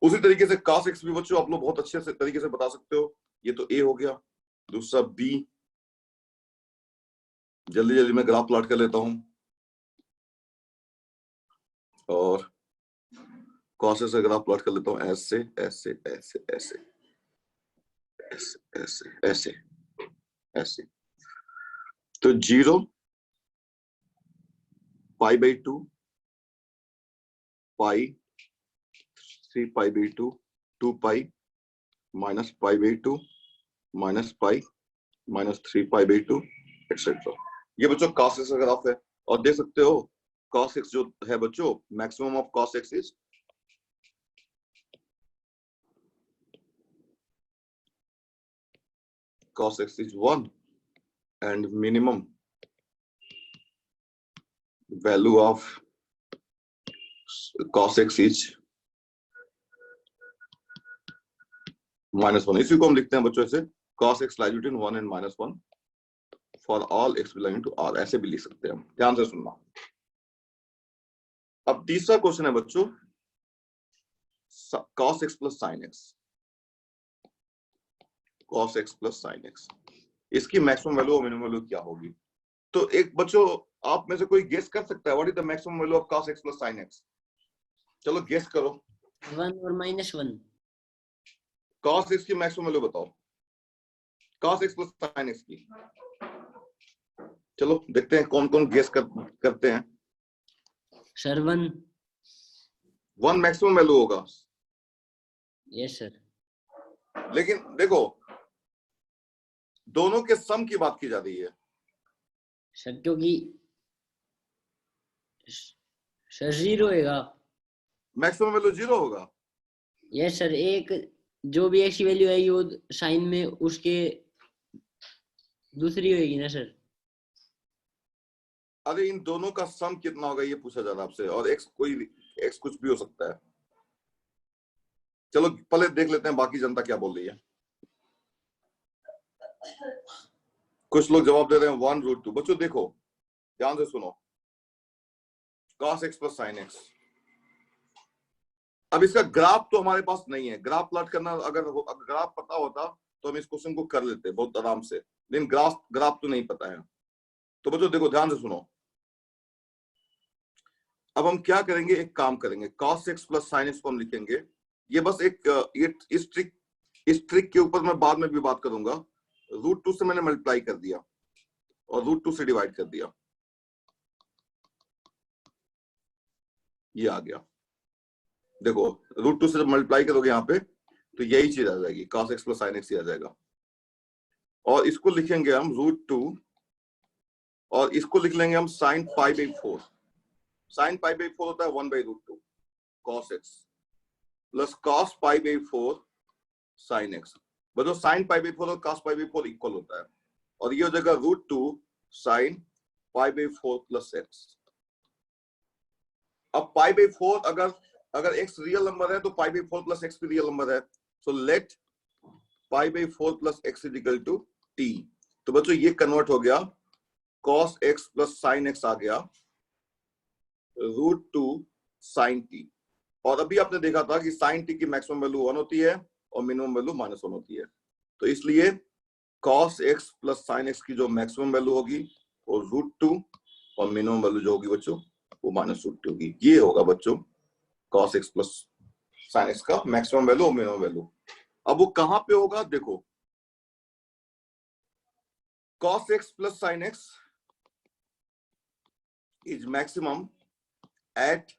उसी तरीके से cos x भी बच्चों आप लोग बहुत अच्छे से तरीके से बता सकते हो। ये तो a हो गया, दूसरा b, जल्दी जल्दी मैं ग्राफ प्लॉट कर लेता हूं, और cos x का ग्राफ प्लॉट कर लेता हूं, ऐसे ऐसे ऐसे ऐसे ऐसे ऐसे ऐसे ऐसे। तो 0 पाई by 2 pi, 3 pi by 2, 2 pi, minus pi by 2, minus pi, -3 pi by 2, etcetera. ये बच्चों cos x का ग्राफ है, और देख सकते हो cos x जो है बच्चों, maximum of cos x is cos x is 1 and minimum value of cos x is -1, इसी को हम लिखते हैं बच्चों ऐसे, cos x lies between 1 and -1 for all x belonging to R, ऐसे भी लिख सकते हैं हम। ध्यान से सुनना। अब तीसरा क्वेश्चन है बच्चों, cos x plus sin x, cos x plus sin x, इसकी मैक्सिमम वैल्यू और मिनिमम वैल्यू क्या होगी? तो एक बच्चों आप में से कोई गेस कर सकता है what is the maximum value of cos x plus sin x? चलो गेस करो। 1 और -1। cos x की मैक्सिमम वैल्यू बताओ, cos x plus sin x की। चलो देखते हैं कौन कौन गेस करते हैं। सर 1। 1 मैक्सिमम वैल्यू होगा। Yes sir. लेकिन देखो दोनों के सम की बात की जा रही है सर, क्योंकि सर 0 होगा, मैक्सिमम वैल्यू 0 होगा। Yes sir. एक जो भी ऐसी वैल्यू आएगी वो साइन में उसके दूसरी होगी ना सर। अरे इन दोनों का सम कितना होगा ये पूछा जा रहा है आपसे, और x कुछ भी हो सकता है। चलो पहले देख लेते हैं बाकी जनता क्या बोल रही है। कुछ लोग जवाब दे रहे हैं 1√2। बच्चों देखो ध्यान से सुनो, cos x plus sin x। अब इसका ग्राफ तो हमारे पास नहीं है, ग्राफ प्लॉट करना अगर ग्राफ पता होता तो हम इस क्वेश्चन को कर लेते बहुत आराम से, लेकिन ग्राफ तो नहीं पता है। तो बच्चों देखो ध्यान से सुनो, अब हम क्या करेंगे, एक काम करेंगे, cos x plus sin x को हम लिखेंगे। ये बस एक इस ट्रिक के ऊपर मैं बाद में भी बात करूंगा। √2 से मैंने मल्टीप्लाई कर दिया और √2 से डिवाइड कर दिया, ये आ गया। देखो √2 से जब मल्टीप्लाई करोगे यहाँ पे तो यही चीज आ जाएगी, cos x plus sin x ही आ जाएगा। और इसको लिखेंगे हम √2 और इसको लिख लेंगे हम sin π/4। sin π/4 होता है 1/√2 cos x plus cos π/4 sin x। बच्चों sin π/4 और cos π/4 इक्वल होता है, और ये हो जाएगा √2 sin π/4 प्लस x। अब π/4 अगर x रियल नंबर है तो π/4 प्लस x भी रियल नंबर है, so let π/4 plus x is equal to t। तो बच्चों ये कन्वर्ट हो गया, cos x plus sin x आ गया √2 sin t। और अभी आपने देखा था कि sin t की मैक्सिमम वैल्यू 1 होती है और मिनिमम वैल्यू -1 होती है। तो इसलिए cos x plus sin x की जो मैक्सिमम वैल्यू होगी वो √2 और मिनिमम वैल्यू जो होगी बच्चों वो -√2 होगी। ये होगा बच्चों cos x plus sin x का मैक्सिमम वैल्यू और मिनिमम वैल्यू। अब वो कहां पे होगा, देखो cos x plus sin x is maximum at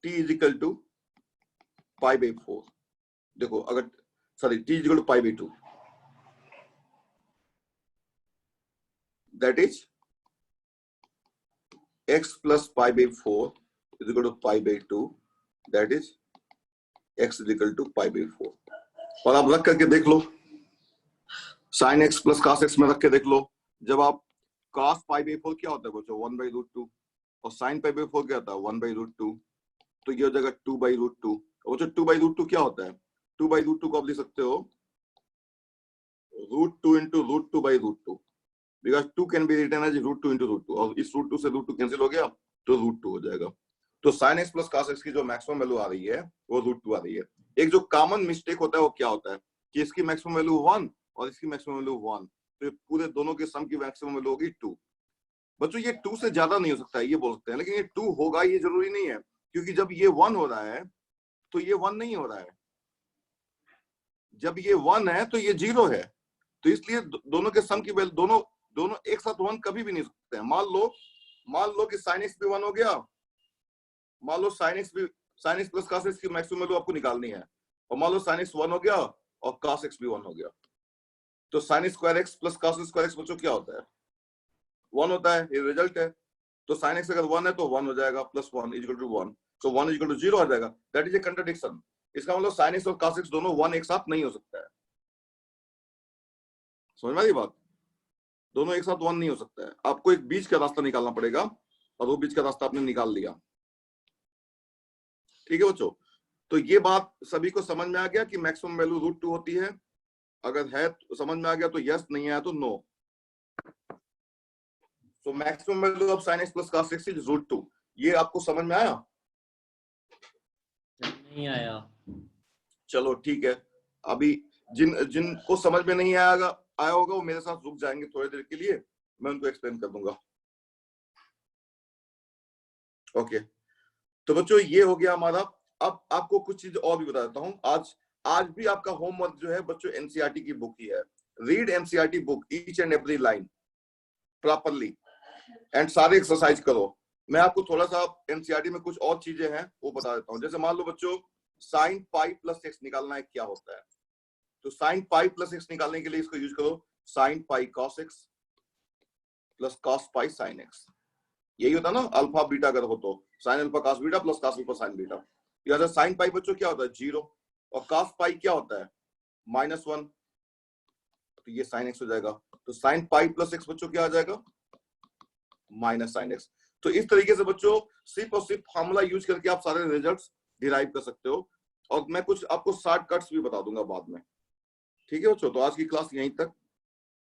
t is equal to π/4। देखो अगर sorry t is equal to π/2, that is x plus π/4 is equal to π/2, that is x is equal to π/4। और आप रख करके देख लो, sin x plus cos x में रख के देख लो। जब आप cos π/4 क्या होता है बच्चों 1/√2 और sin π/4 क्या होता है 1/√2, तो ये हो जाएगा 2/√2। और बच्चों 2/√2 क्या होता है, 2/√2 को आप लिख सकते हो √2 into √2/√2, because 2 can be written as √2 into √2, और इस √2 से √2 कैंसिल हो गया तो √2 हो जाएगा। तो sin x plus cos x की जो मैक्सिमम वैल्यू आ रही है वो √2 आ रही है। एक जो कॉमन मिस्टेक होता है वो क्या होता है कि इसकी मैक्सिमम वैल्यू 1 और इसकी मैक्सिमम वैल्यू 1, तो पूरे दोनों के सम की मैक्सिमम वैल्यू होगी 2। बच्चों ये 2 से ज्यादा नहीं हो सकता है ये बोल सकते हैं, लेकिन ये 2 होगा ये जरूरी नहीं है, क्योंकि जब ये 1 हो रहा है तो ये 1 नहीं हो रहा है, जब ये 1 है तो ये 0 है। तो इसलिए दोनों के सम की वैल्यू दोनों एक साथ 1 कभी भी नहीं हो सकते हैं। मान लो कि sin x भी 1 हो गया, मान लो sin x plus cos x की मैक्सिमम वैल्यू आपको निकालनी है, और मान लो sin x 1 हो गया और cos x भी 1 हो गया, तो sin square x plus cos square x बच्चों क्या होता है 1 होता है, ये रिजल्ट है। तो sin x अगर 1 है तो 1 हो जाएगा, plus 1 is equal to 1, so 1 is equal to 0 आ जाएगा। That is a contradiction. इसका मतलब sin x और cos x दोनों 1 एक साथ नहीं हो सकता है। समझ में आई बात, दोनों एक साथ 1 नहीं हो सकता है, आपको एक बीच का रास्ता निकालना पड़ेगा, और वो बीच का रास्ता आपने निकाल लिया। ठीक है बच्चों, तो ये बात सभी को समझ में आ गया कि मैक्सिमम वैल्यू √2 होती है? अगर है तो समझ में आ गया तो यस, नहीं आया तो no. So maximum value of sin x plus cos x is √2। ये आपको समझ में आया? नहीं आया। चलो ठीक है, अभी जिनको समझ में नहीं आया होगा वो मेरे साथ रुक जाएंगे थोड़ी देर के लिए, मैं उनको एक्सप्लेन कर दूंगा। ओके, तो बच्चों ये हो गया हमारा। अब आपको कुछ चीज और भी बता देता हूं। आज भी आपका होमवर्क जो है बच्चों एनसीईआरटी की बुक ही है। Read NCERT book each and every line properly and सारे एक्सरसाइज करो। मैं आपको थोड़ा सा एनसीईआरटी में कुछ और चीजें हैं वो बता देता हूं। जैसे मान लो बच्चों sin पाई प्लस x निकालना है, क्या होता है? तो sin पाई प्लस x निकालने के लिए इसको यूज करो, sin पाई cos x प्लस cos पाई sin x। यही होता है ना अल्फा बीटा अगर हो तो, sin alpha cos beta plus cos alpha sin beta. यहाँ से sin पाई बच्चों क्या होता है? 0। और cos पाई क्या होता है? -1। तो ये sin x हो जाएगा। तो sin पाई प्लस x बच्चों क्या आ जाएगा? Minus sin x। तो इस तरीके से बच्चों सिर्फ और सिर्फ फॉर्मूला यूज करके आप सारे रिजल्ट्स डिराइव कर सकते हो। और मैं कुछ आपको शॉर्टकट्स भी बता दूंगा बाद में। ठीक है बच्चों, तो आज की क्लास यहीं तक।